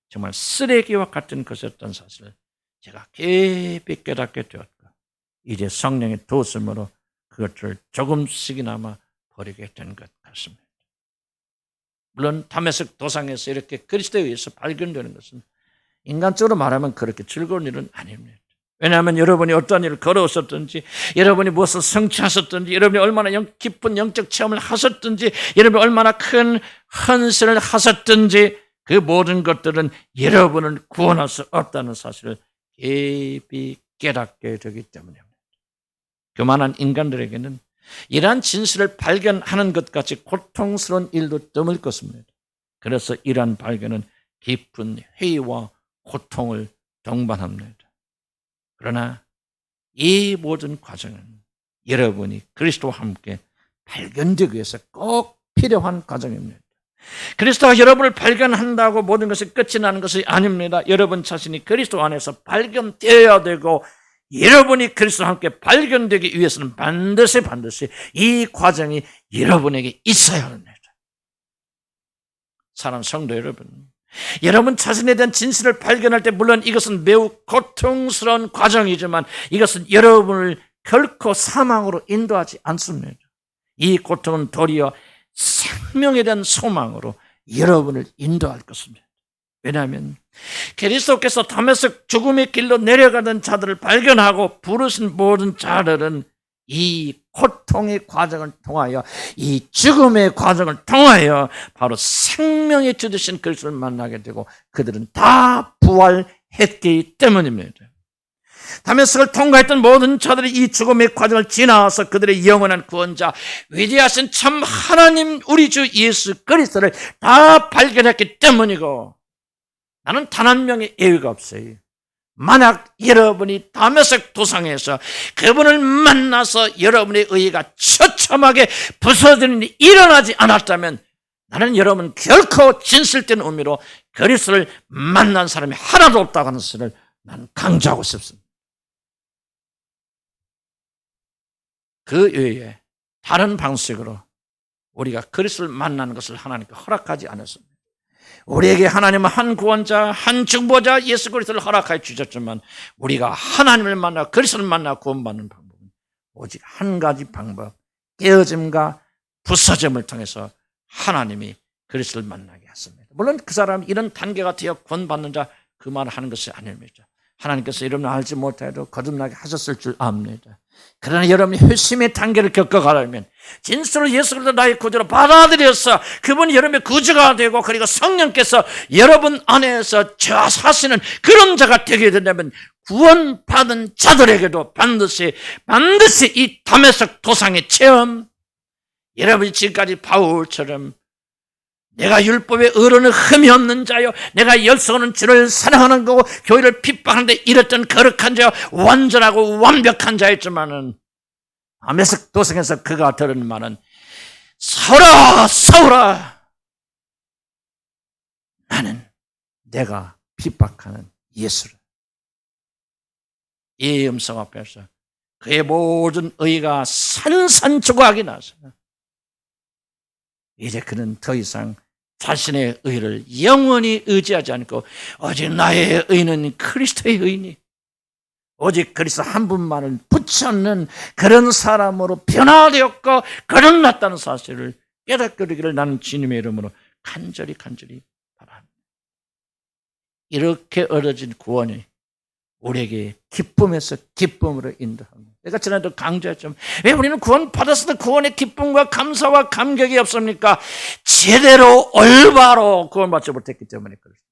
정말 쓰레기와 같은 것이었던 사실을 제가 깊이 깨닫게 되었고, 이제 성령의 도심으로 그것을 조금씩이나마 버리게 된 것 같습니다. 물론 다메섹 도상에서 이렇게 그리스도에 의해서 발견되는 것은 인간적으로 말하면 그렇게 즐거운 일은 아닙니다. 왜냐하면 여러분이 어떤 일을 걸어오셨든지, 여러분이 무엇을 성취하셨든지, 여러분이 얼마나 깊은 영적 체험을 하셨든지, 여러분이 얼마나 큰 헌신을 하셨든지, 그 모든 것들은 여러분을 구원할 수 없다는 사실을 깊이 깨닫게 되기 때문입니다. 교만한 인간들에게는 이러한 진실을 발견하는 것 같이 고통스러운 일도 드물 것입니다. 그래서 이러한 발견은 깊은 회의와 고통을 동반합니다. 그러나 이 모든 과정은 여러분이 그리스도와 함께 발견되기 위해서 꼭 필요한 과정입니다. 그리스도가 여러분을 발견한다고 모든 것이 끝이 나는 것이 아닙니다. 여러분 자신이 그리스도 안에서 발견되어야 되고, 여러분이 그리스도와 함께 발견되기 위해서는 반드시 이 과정이 여러분에게 있어야 합니다. 사랑하는 성도 여러분, 여러분 자신에 대한 진실을 발견할 때 물론 이것은 매우 고통스러운 과정이지만 이것은 여러분을 결코 사망으로 인도하지 않습니다. 이 고통은 도리어 생명에 대한 소망으로 여러분을 인도할 것입니다. 왜냐하면 그리스도께서 다메섹 죽음의 길로 내려가던 자들을 발견하고 부르신 모든 자들은 이 고통의 과정을 통하여, 이 죽음의 과정을 통하여 바로 생명의 주 되신 그리스도를 만나게 되고 그들은 다 부활했기 때문입니다. 다메섹을 통과했던 모든 자들이 이 죽음의 과정을 지나서 그들의 영원한 구원자, 위대하신 참 하나님 우리 주 예수 그리스도를 다 발견했기 때문이고, 나는 단 한 명의 예외가 없어요. 만약 여러분이 다메섹 도상에서 그분을 만나서 여러분의 의의가 처참하게 부서지는 일이 일어나지 않았다면 나는 여러분 결코 진실된 의미로 그리스도를 만난 사람이 하나도 없다고 하는 것을 난 강조하고 싶습니다. 그 외에 다른 방식으로 우리가 그리스도를 만나는 것을 하나님께 허락하지 않았습니다. 우리에게 하나님은 한 구원자, 한 중보자 예수 그리스도를 허락하여 주셨지만 우리가 하나님을 만나 그리스도를 만나 구원받는 방법은 오직 한 가지 방법, 깨어짐과 부서짐을 통해서 하나님이 그리스도를 만나게 했습니다. 물론 그 사람이 이런 단계가 되어 구원받는 자 그 말을 하는 것이 아닙니다. 하나님께서 여러분을 알지 못해도 거듭나게 하셨을 줄 압니다. 그러나 여러분이 회심의 단계를 겪어가려면 진실로 예수 그리스도 나의 구주로 받아들여서 그분이 여러분의 구주가 되고 그리고 성령께서 여러분 안에서 사시는 그런 자가 되게 된다면 구원받은 자들에게도 반드시 이 다메섹 도상의 체험, 여러분이 지금까지 바울처럼 내가 율법의 의로는 흠이 없는 자요, 내가 열성하는 주를 사랑하는 거고 교회를 핍박하는데 이랬던 거룩한 자요, 완전하고 완벽한 자였지만은 다메섹 도상에서 그가 들은 말은 서라 나는 내가 핍박하는 예수를. 이 음성 앞에서 그의 모든 의가 산산조각이 나서 이제 그는 더 이상 자신의 의를 영원히 의지하지 않고 오직 나의 의는 그리스도의 의니 오직 그리스도 한 분만을 붙잡는 그런 사람으로 변화되었고 거듭났다는 사실을 깨닫게 되기를 나는 주님의 이름으로 간절히 바랍니다. 이렇게 얻어진 구원이 우리에게 기쁨에서 기쁨으로 인도합니다. 내가 지난해도 강조했지만 왜 우리는 구원 받았을 때 구원의 기쁨과 감사와 감격이 없습니까? 제대로 올바로 구원받지 못했기 때문에 그렇습니다.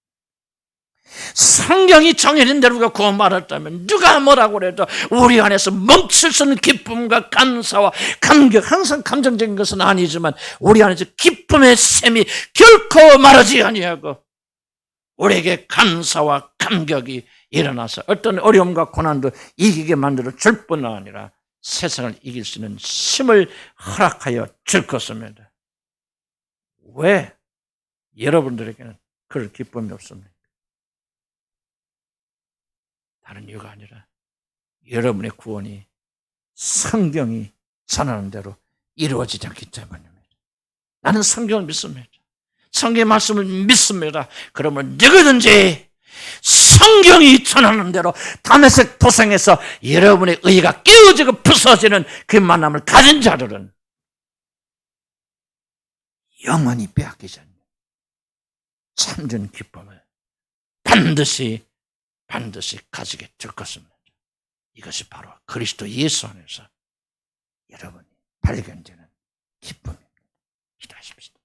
성경이 정해진 대로 우리가 구원받았다면 누가 뭐라고 해도 우리 안에서 멈출 수 없는 기쁨과 감사와 감격, 항상 감정적인 것은 아니지만 우리 안에서 기쁨의 샘이 결코 마르지 아니하고 우리에게 감사와 감격이 일어나서 어떤 어려움과 고난도 이기게 만들어 줄 뿐만 아니라 세상을 이길 수 있는 힘을 허락하여 줄 것입니다. 왜 여러분들에게는 그럴 기쁨이 없습니까? 다른 이유가 아니라 여러분의 구원이 성경이 전하는 대로 이루어지지 않기 때문입니다. 나는 성경을 믿습니다. 성경의 말씀을 믿습니다. 그러면 누구든지 성경이 전하는 대로 다메섹 도상에서 여러분의 의가 깨어지고 부서지는 그 만남을 가진 자들은 영원히 빼앗기지 않는 참된 기쁨을 반드시 가지게 될 것입니다. 이것이 바로 그리스도 예수 안에서 여러분이 발견되는 기쁨입니다. 기도하십시다.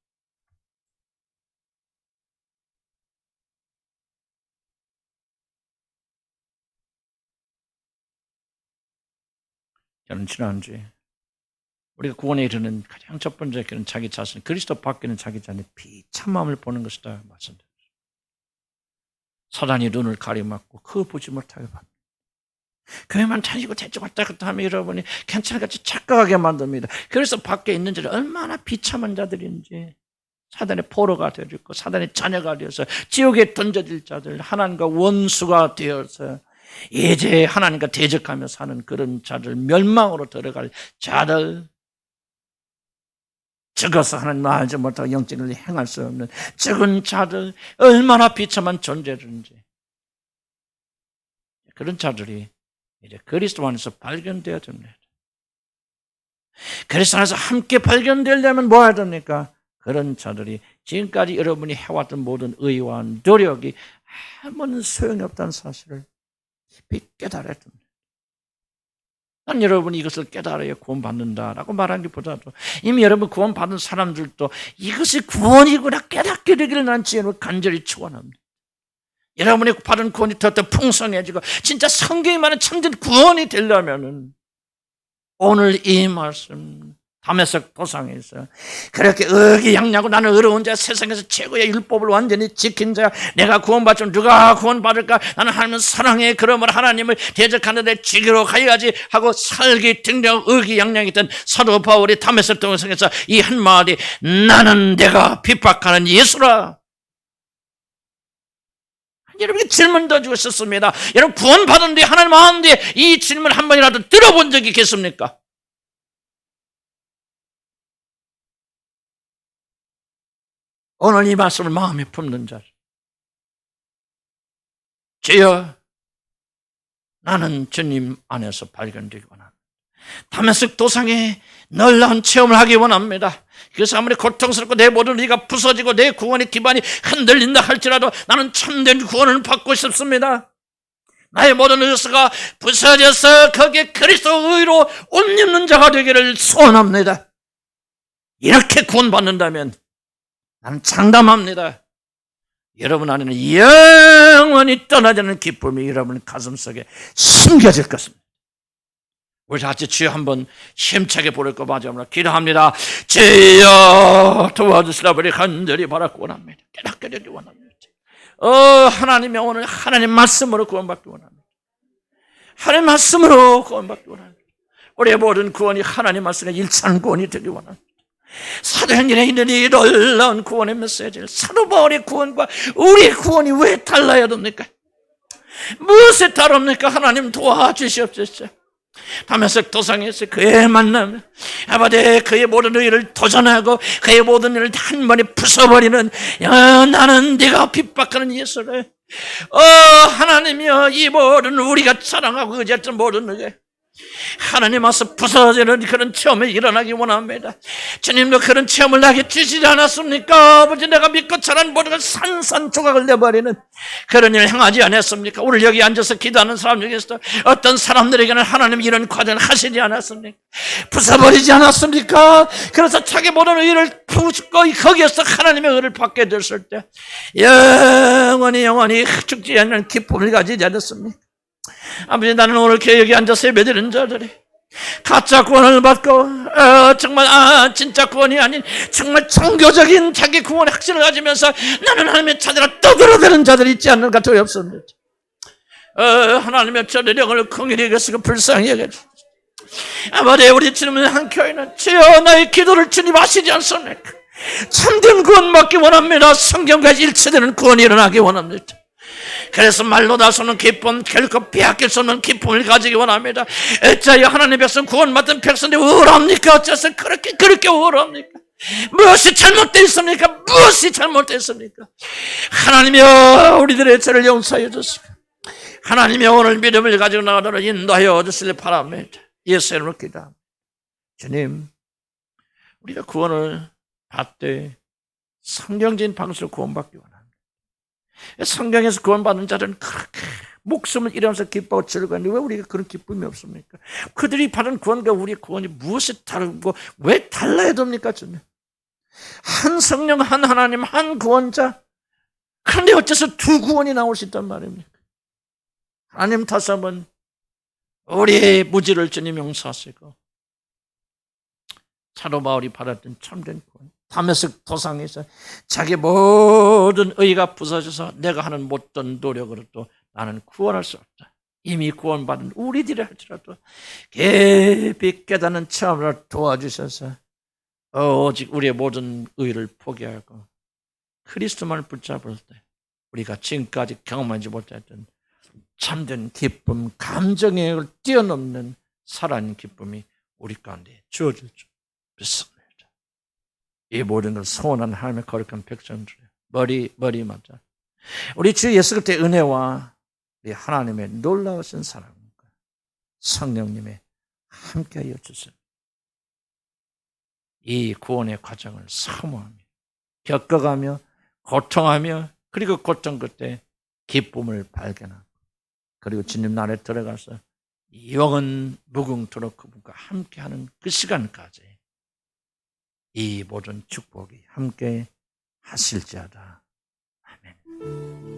저는 지난주에 우리가 구원에 이르는 가장 첫 번째 길은 자기 자신, 그리스도 밖에는 자기 자신의 비참함을 보는 것이다 말씀드렸습니다. 사단이 눈을 가리막고 그거 보지 못하게 합니다. 교회만 다니고 대충 왔다 갔다 하면 여러분이 괜찮을같이 착각하게 만듭니다. 그래서 밖에 있는 자들이 얼마나 비참한 자들인지, 사단의 포로가 되어있고 사단의 자녀가 되어서 지옥에 던져질 자들, 하나님과 원수가 되어서 이제 하나님과 대적하며 사는 그런 자들, 멸망으로 들어갈 자들, 죽어서 하나님 알지 못하고 영적을 행할 수 없는 죽은 자들, 얼마나 비참한 존재든지 그런 자들이 이제 그리스도 안에서 발견되어야 됩니다. 그리스도 안에서 함께 발견되려면 뭐 해야 됩니까? 그런 자들이 지금까지 여러분이 해왔던 모든 의와 노력이 아무런 소용이 없다는 사실을 깊이 깨달아야 됩니다. 난 여러분이 이것을 깨달아야 구원받는다라고 말하는 것보다도 이미 여러분 구원받은 사람들도 이것이 구원이구나 깨닫게 되기를 난 주님을 간절히 축원합니다. 여러분이 받은 구원이 더 풍성해지고 진짜 성경이 말하는 참된 구원이 되려면은 오늘 이 말씀 다메섹 도상에서 그렇게 의기양양하고 나는 어려운 자, 세상에서 최고의 율법을 완전히 지킨 자, 내가 구원받으면 누가 구원받을까? 나는 하나님은 사랑해. 그러므로 하나님을 대적하는 데 지기로 가야지 하고 살기 등등 의기양양했던 사도 바울이 다메섹 도상에서 이 한마디, 나는 내가 핍박하는 예수라. 여러분께 질문 더 주고 싶습니다. 여러분 구원받은 뒤 하나님 아는데 이 질문 한 번이라도 들어본 적이 있겠습니까? 오늘 이 말씀을 마음에 품는 자, 주여 나는 주님 안에서 발견되기 원합니다. 다메섹 도상에 놀라운 체험을 하기 원합니다. 그래서 아무리 고통스럽고 내 모든 의가 부서지고 내 구원의 기반이 흔들린다 할지라도 나는 참된 구원을 받고 싶습니다. 나의 모든 의가 부서져서 거기에 그리스도 의로 옷 입는 자가 되기를 소원합니다. 이렇게 구원받는다면 나는 장담합니다. 여러분 안에는 영원히 떠나지 않는 기쁨이 여러분 가슴속에 숨겨질 것입니다. 우리 같이 주여 한번 힘차게 부를 거 마지막으로 기도합니다. 주여 도와주시라 우리 간절히 바라고 원합니다. 깨닫게 되기 원합니다. 하나님의 오늘 하나님 말씀으로 구원받기 원합니다. 하나님 말씀으로 구원받기 원합니다. 우리의 모든 구원이 하나님 말씀의 일찬 구원이 되기 원합니다. 사도행전에 있는 이 놀라운 구원의 메시지를, 사도 바울의 구원과 우리의 구원이 왜 달라야 됩니까? 무엇에 다릅니까? 하나님 도와주시옵소서. 다메섹 도상에서 그의 만남, 아버지 그의 모든 의를 도전하고 그의 모든 일을 한 번에 부숴버리는 나는 네가 핍박하는 예수를 하나님이여, 이 모든 우리가 사랑하고 의지했던 모든 의가 하나님 앞에서 부서지는 그런 체험이 일어나기 원합니다. 주님도 그런 체험을 나게 주시지 않았습니까? 아버지 내가 믿고 자란 모든 걸 산산조각을 내버리는 그런 일을 행하지 않았습니까? 오늘 여기 앉아서 기도하는 사람 중에서도 어떤 사람들에게는 하나님 이런 과정을 하시지 않았습니까? 부숴버리지 않았습니까? 그래서 자기 모든 의를 부수고 거기에서 하나님의 의를 받게 됐을 때 영원히 죽지 않는 기쁨을 가지지 않았습니까? 아버지 나는 오늘 여기 앉아서 예배드리는 자들이 가짜 구원을 받고 정말 진짜 구원이 아닌 정말 종교적인 자기 구원의 확신을 가지면서 나는 하나님의 자녀라 떠들어대는 자들이 있지 않는가 두렵습니다. 하나님의 저리령을 긍휼히 여기시고 불쌍히 여겨주시옵소서. 아버지, 우리 주님의 한 교회는 주여 나의 기도를 주님 아시지 않습니까? 참된 구원 받기 원합니다. 성경과 일치되는 구원이 일어나기 원합니다. 그래서 말로 나서는 기쁨, 결코 빼앗길 수 없는 기쁨을 가지기 원합니다. 어찌하여 하나님의 백성 구원받은 백성들이 우울합니까? 어째서 그렇게 우울합니까? 무엇이 잘못되어 있습니까? 무엇이 잘못되어 있습니까? 하나님이여, 우리들의 죄를 용서해 주시고 하나님이여, 오늘 믿음을 가지고 나가도록 인도하여 주시길 바랍니다. 예수 이름으로 기도합니다. 주님, 우리가 구원을 받되 성경적인 방식으로 구원받기 원합니다. 성경에서 구원받은 자들은 그렇게 목숨을 잃으면서 기뻐하고 즐거워하는데 왜 우리가 그런 기쁨이 없습니까? 그들이 받은 구원과 우리의 구원이 무엇이 다르고 왜 달라야 됩니까? 주님, 한 성령, 한 하나님, 한 구원자. 그런데 어째서 두 구원이 나올 수 있단 말입니까? 하나님, 다시 한번 우리의 무지를 주님 용서하시고 사도 바울이 받았던 참된 구원, 다메섹 도상에서 자기 모든 의가 부서져서 내가 하는 못된 노력으로 또 나는 구원할 수 없다. 이미 구원받은 우리들이 할지라도 깊이 깨닫는 체험을 도와주셔서 오직 우리의 모든 의를 포기하고 그리스도만을 붙잡을 때 우리가 지금까지 경험하지 못했던 참된 기쁨, 감정의 뛰어넘는 살아있는 기쁨이 우리 가운데 주어질 줄 믿습니다. 이 모든 걸 소원하는 하나님의 거룩한 백성들의 머리마다 우리 주 예수 그리스도의 은혜와 우리 하나님의 놀라우신 사랑과 성령님의 함께하여 주시옵소서. 이 구원의 과정을 사모하며 겪어가며 고통하며 그리고 고통 끝에 기쁨을 발견하고 그리고 주님 나라에 들어가서 영원 무궁토록 그분과 함께하는 그 시간까지 이 모든 축복이 함께 하실지어다. 아멘.